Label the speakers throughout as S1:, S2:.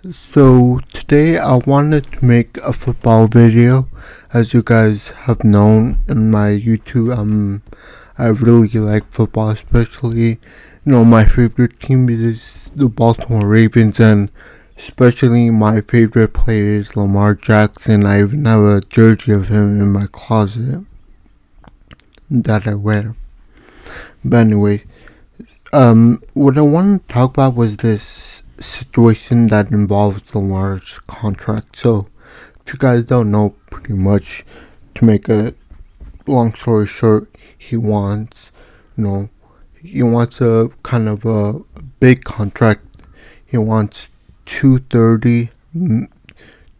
S1: So today I wanted to make a football video. As you guys have known in my YouTube, I really like football, especially my favorite team is the Baltimore Ravens, and especially my favorite player is Lamar Jackson. I even have a jersey of him in my closet that I wear. But anyway, what I wanted to talk about was this situation that involves Lamar's contract. So, if you guys don't know, pretty much, to make a long story short, he wants, you know, he wants a kind of a big contract. He wants 230,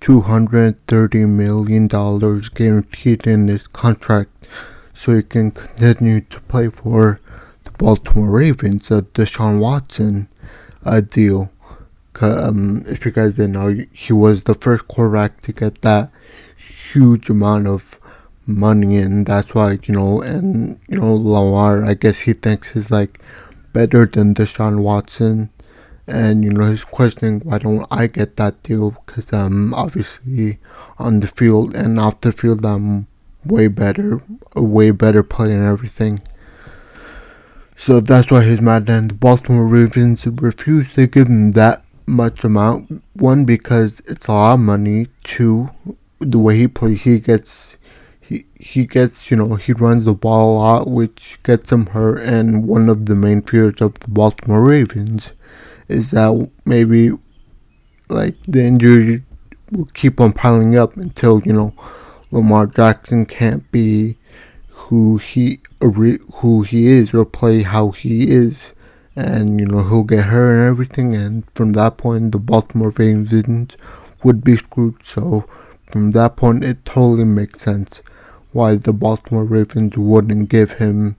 S1: $230 million guaranteed in his contract, so he can continue to play for the Baltimore Ravens, a Deshaun Watson deal. If you guys didn't know, he was the first quarterback to get that huge amount of money, and that's why Lamar, I guess he thinks is like better than Deshaun Watson, and he's questioning why don't I get that deal, because obviously on the field and off the field I'm a way better player and everything. So that's why he's mad, and the Baltimore Ravens refuse to give him that much amount. One, because it's a lot of money. Two, the way he plays, he gets, he runs the ball a lot, which gets him hurt. And one of the main fears of the Baltimore Ravens is that maybe like the injury will keep on piling up until Lamar Jackson can't be who he is or play how he is, and he'll get hurt and everything, and from that point the Baltimore Ravens would be screwed. So from that point it totally makes sense why the Baltimore Ravens wouldn't give him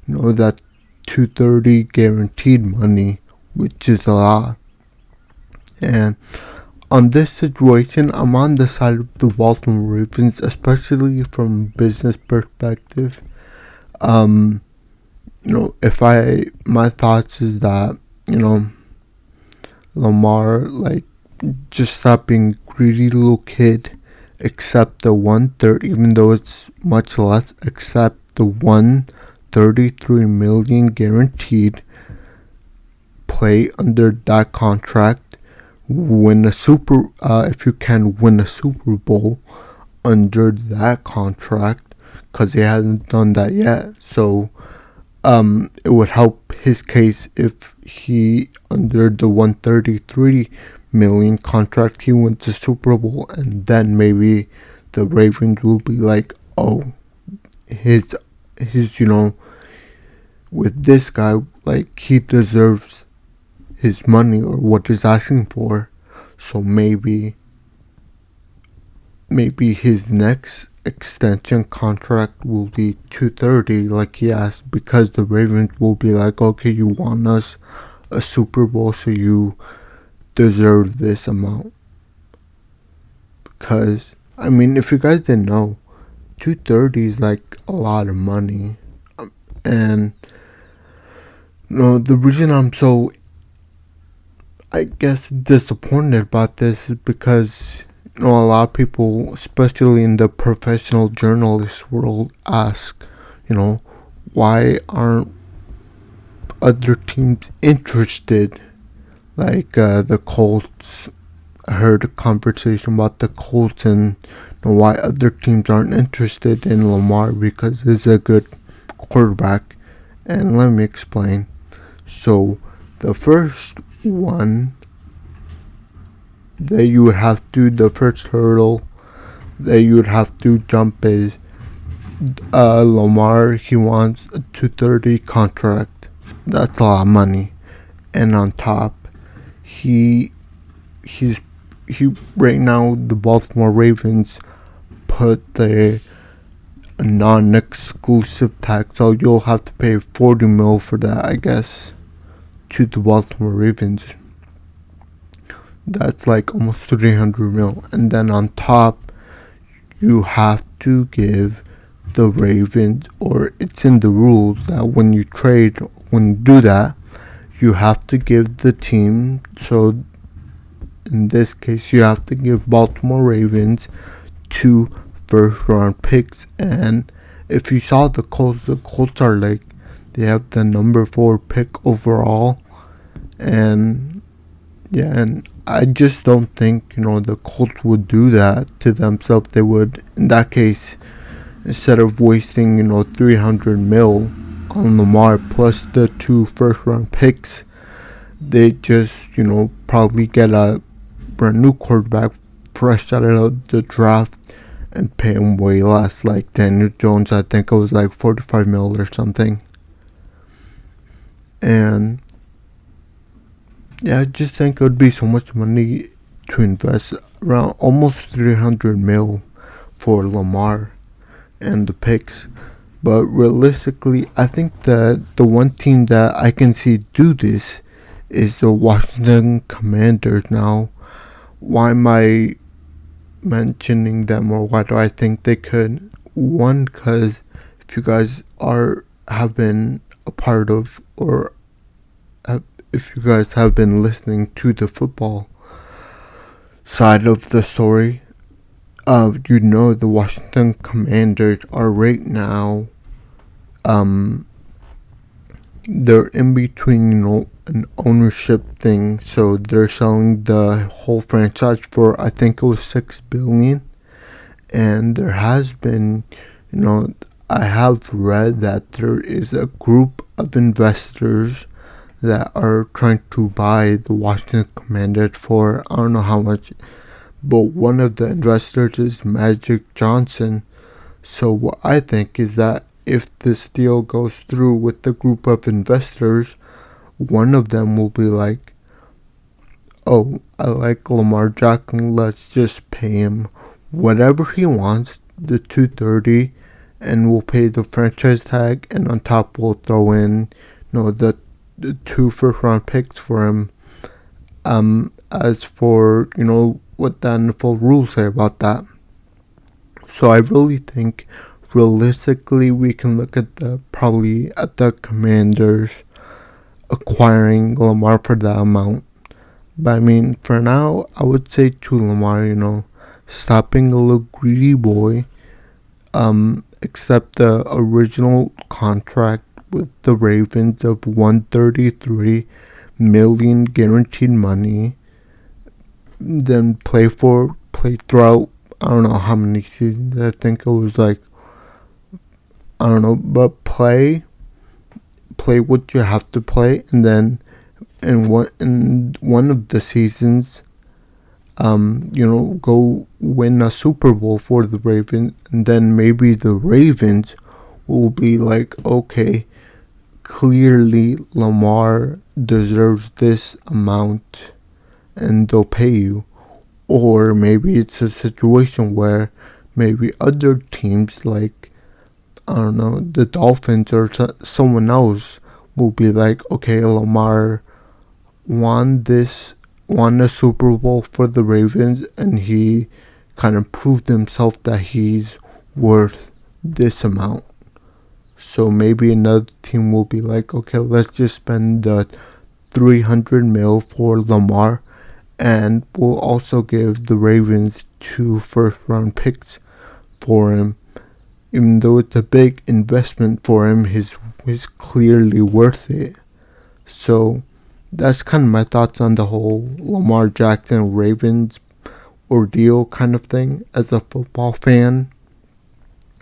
S1: that 230 guaranteed money, which is a lot. And on this situation, I'm on the side of the Baltimore Ravens, especially from a business perspective. My thoughts is that, Lamar, just stop being greedy little kid, accept the 1/3, even though it's much less, accept the 133 million guaranteed, play under that contract, win if you can win a Super Bowl under that contract, because he hasn't done that yet. So it would help his case if he, under the 133 million contract, he wins the Super Bowl, and then maybe the Ravens will be like, oh, his with this guy, like, he deserves his money or what he's asking for. So maybe his next extension contract will be 230 like he asked, because the Ravens will be like, okay, you won us a Super Bowl, so you deserve this amount. Because if you guys didn't know, 230 is like a lot of money. And the reason I'm so, I guess, disappointed about this is because a lot of people, especially in the professional journalist world, ask, why aren't other teams interested? Like the Colts. I heard a conversation about the Colts and why other teams aren't interested in Lamar, because he's a good quarterback. And let me explain. So the first one that you would have to, the first hurdle that you would have to jump is Lamar, he wants a 230 contract. That's a lot of money. And on top, he right now the Baltimore Ravens put the non-exclusive tax, so you'll have to pay 40 mil for that, I guess, to the Baltimore Ravens. That's like almost 300 mil. And then on top, you have to give the Ravens, or it's in the rules that when you do that, you have to give the team, so in this case, you have to give Baltimore Ravens 2 first-round picks. And if you saw the Colts are like, they have the number 4 pick overall. And yeah, and I just don't think, the Colts would do that to themselves. They would, in that case, instead of wasting, $300 million on Lamar plus the 2 first-round picks, they just, probably get a brand new quarterback fresh out of the draft and pay him way less. Like Daniel Jones, I think it was like $45 million or something. And yeah, I just think it would be so much money to invest, around almost $300 million for Lamar and the picks. But realistically, I think that the one team that I can see do this is the Washington Commanders. Now, why am I mentioning them, or why do I think they could? One, because if you guys have been a part of, or if you guys have been listening to the football side of the story, the Washington Commanders are right now, they're in between, an ownership thing. So they're selling the whole franchise for, I think it was $6 billion. And there has been, I have read that there is a group of investors that are trying to buy the Washington Commanders for, I don't know how much, but one of the investors is Magic Johnson. So what I think is that if this deal goes through with the group of investors, one of them will be like, oh, I like Lamar Jackson, let's just pay him whatever he wants, the $230, and we'll pay the franchise tag, and on top we'll throw in, the 2 first-round picks for him. As for, what the NFL rules say about that. So I really think, realistically, we can look at the Commanders acquiring Lamar for that amount. But I mean, for now, I would say to Lamar, stop being a little greedy boy. Accept the original contract with the Ravens of $133 million guaranteed money. Then play throughout, I don't know how many seasons. I think it was like, I don't know, but play what you have to play, and then in one of the seasons, go win a Super Bowl for the Ravens, and then maybe the Ravens will be like, okay, clearly Lamar deserves this amount, and they'll pay you. Or maybe it's a situation where maybe other teams, like, I don't know, the Dolphins or someone else will be like, okay, Lamar won a Super Bowl for the Ravens, and he kind of proved himself that he's worth this amount. So maybe another team will be like, okay, let's just spend the $300 million for Lamar, and we'll also give the Ravens 2 first-round picks for him. Even though it's a big investment for him, he's clearly worth it. So that's kind of my thoughts on the whole Lamar Jackson Ravens ordeal kind of thing. As a football fan,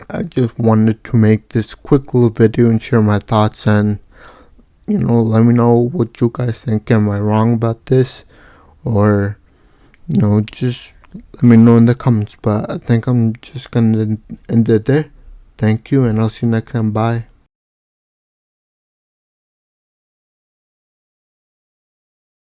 S1: I just wanted to make this quick little video and share my thoughts, and let me know what you guys think. Am I wrong about this? Or just let me know in the comments. But I think I'm just gonna end it there. Thank you, and I'll see you next time. Bye.